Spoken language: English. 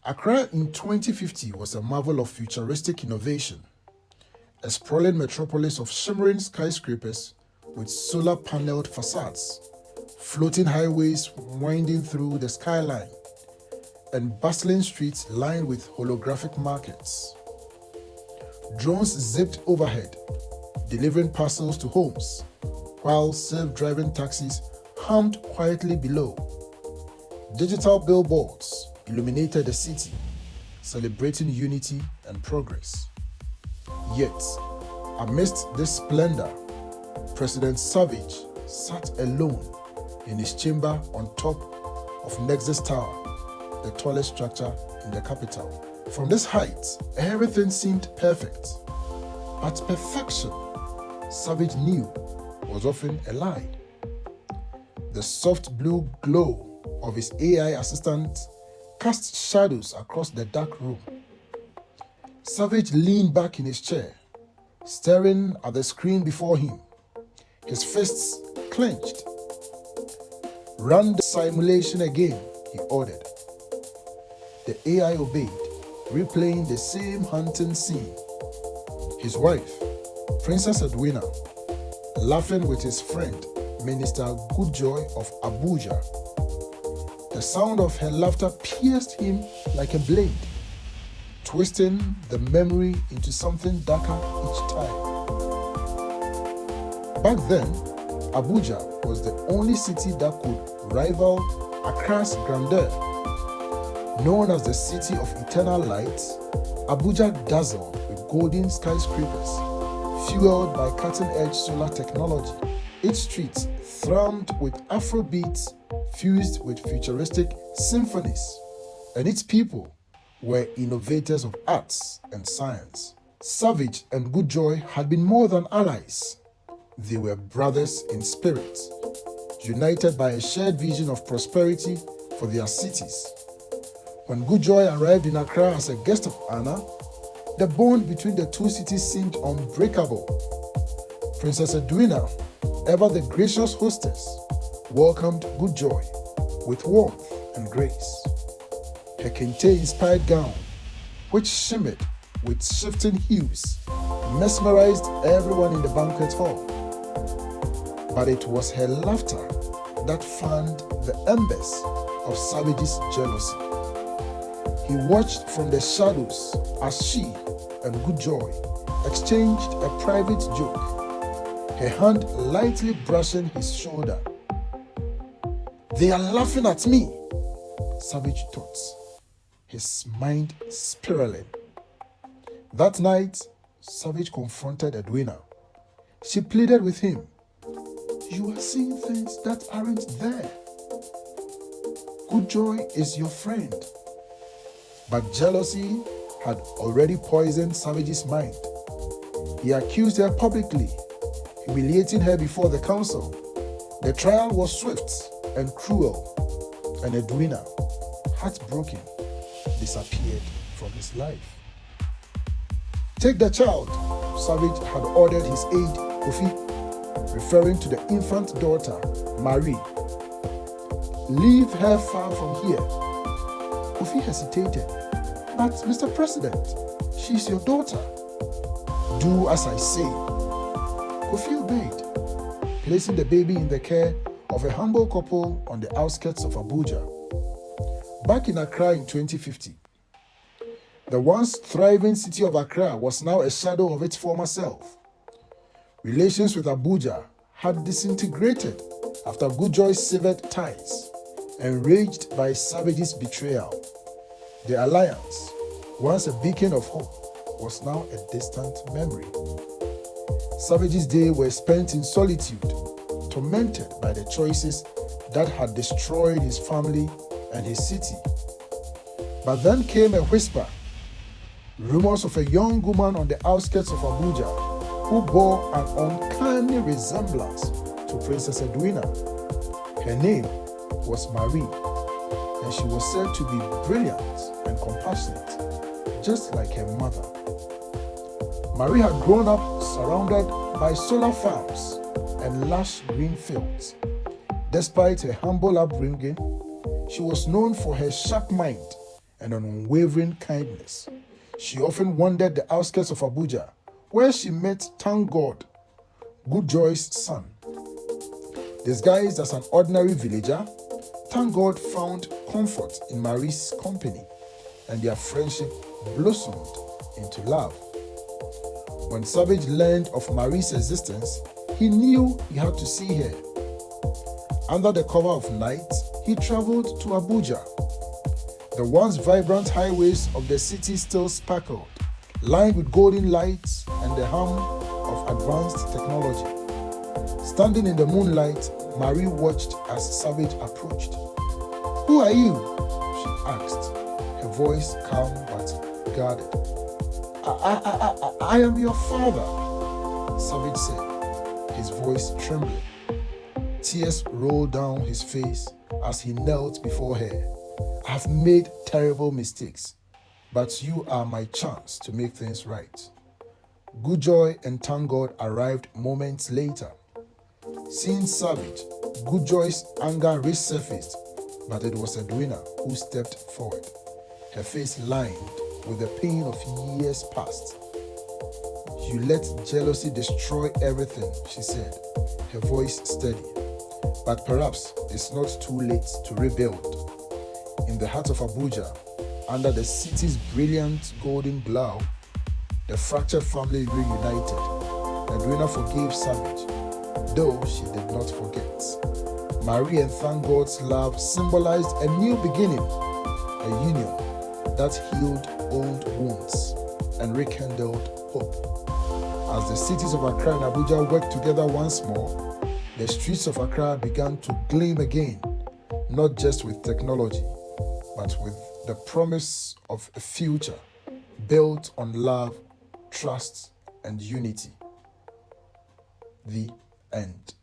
Accra in 2050 was a marvel of futuristic innovation, a sprawling metropolis of shimmering skyscrapers with solar-paneled facades, floating highways winding through the skyline, and bustling streets lined with holographic markets. Drones zipped overhead, delivering parcels to homes, while self-driving taxis hummed quietly below. Digital billboards illuminated the city, celebrating unity and progress. Yet, amidst this splendor, President Savage sat alone in his chamber on top of Nexus Tower, the tallest structure in the capital. From this height, everything seemed perfect. But perfection, Savage knew, was often a lie. The soft blue glow of his AI assistant cast shadows across the dark room. Savage leaned back in his chair, staring at the screen before him, his fists clenched. "Run the simulation again," he ordered. The AI obeyed, replaying the same hunting scene. His wife, Princess Edwina, laughing with his friend, Minister Goodjoy of Abuja. The sound of her laughter pierced him like a blade, twisting the memory into something darker each time. Back then, Abuja was the only city that could rival Accra's grandeur. Known as the City of Eternal Lights, Abuja dazzled with golden skyscrapers, fueled by cutting-edge solar technology. Its streets thrummed with Afrobeats fused with futuristic symphonies, and its people were innovators of arts and science. Savage and Goodjoy had been more than allies. They were brothers in spirit, united by a shared vision of prosperity for their cities. When Goodjoy arrived in Accra as a guest of honor, the bond between the two cities seemed unbreakable. Princess Edwina, ever the gracious hostess, welcomed Goodjoy with warmth and grace. Her kente-inspired gown, which shimmered with shifting hues, mesmerized everyone in the banquet hall. But it was her laughter that fanned the embers of Savage's jealousy. He watched from the shadows as she and Goodjoy exchanged a private joke, her hand lightly brushing his shoulder. "They are laughing at me," Savage thought, his mind spiraling. That night, Savage confronted Edwina. She pleaded with him, "You are seeing things that aren't there. Goodjoy is your friend." But jealousy had already poisoned Savage's mind. He accused her publicly, humiliating her before the council. The trial was swift and cruel, and Edwina, heartbroken, disappeared from his life. "Take the child," Savage had ordered his aide, Kofi, referring to the infant daughter, Marie. "Leave her far from here." Kofi hesitated. "But, Mr. President, she's your daughter." "Do as I say." Kofi obeyed, placing the baby in the care of a humble couple on the outskirts of Abuja. Back in Accra in 2050, the once thriving city of Accra was now a shadow of its former self. Relations with Abuja had disintegrated after Goodjoy severed ties, enraged by Savage's betrayal. The alliance, once a beacon of hope, was now a distant memory. Savage's days were spent in solitude, tormented by the choices that had destroyed his family and his city. But then came a whisper, rumors of a young woman on the outskirts of Abuja who bore an uncanny resemblance to Princess Edwina. Her name was Marie, and she was said to be brilliant and compassionate, just like her mother. Marie had grown up surrounded by solar farms and lush green fields. Despite her humble upbringing, she was known for her sharp mind and an unwavering kindness. She often wandered the outskirts of Abuja, where she met, thank God, Goodjoy's son. Disguised as an ordinary villager, thank God found comfort in Marie's company, and their friendship blossomed into love. When Savage learned of Marie's existence, he knew he had to see her. Under the cover of night, he traveled to Abuja. The once vibrant highways of the city still sparkled, lined with golden lights and the hum of advanced technology. Standing in the moonlight, Marie watched as Savage approached. "Who are you?" she asked, her voice calm but guarded. I am your father," Savage said, his voice trembling. Tears rolled down his face as he knelt before her. "I have made terrible mistakes, but you are my chance to make things right." Goodjoy and thank God arrived moments later. Seeing Savage, Goodjoy's anger resurfaced, but it was Edwina who stepped forward, her face lined with the pain of years past. "You let jealousy destroy everything," she said, her voice steady. "But perhaps it's not too late to rebuild." In the heart of Abuja, under the city's brilliant golden glow, the fractured family reunited. Edwina forgave Savage, though she did not forget. Marie and thank God's love symbolized a new beginning, a union that healed old wounds and rekindled hope. As the cities of Accra and Abuja worked together once more, the streets of Accra began to gleam again, not just with technology, but with the promise of a future built on love, trust, and unity. The end.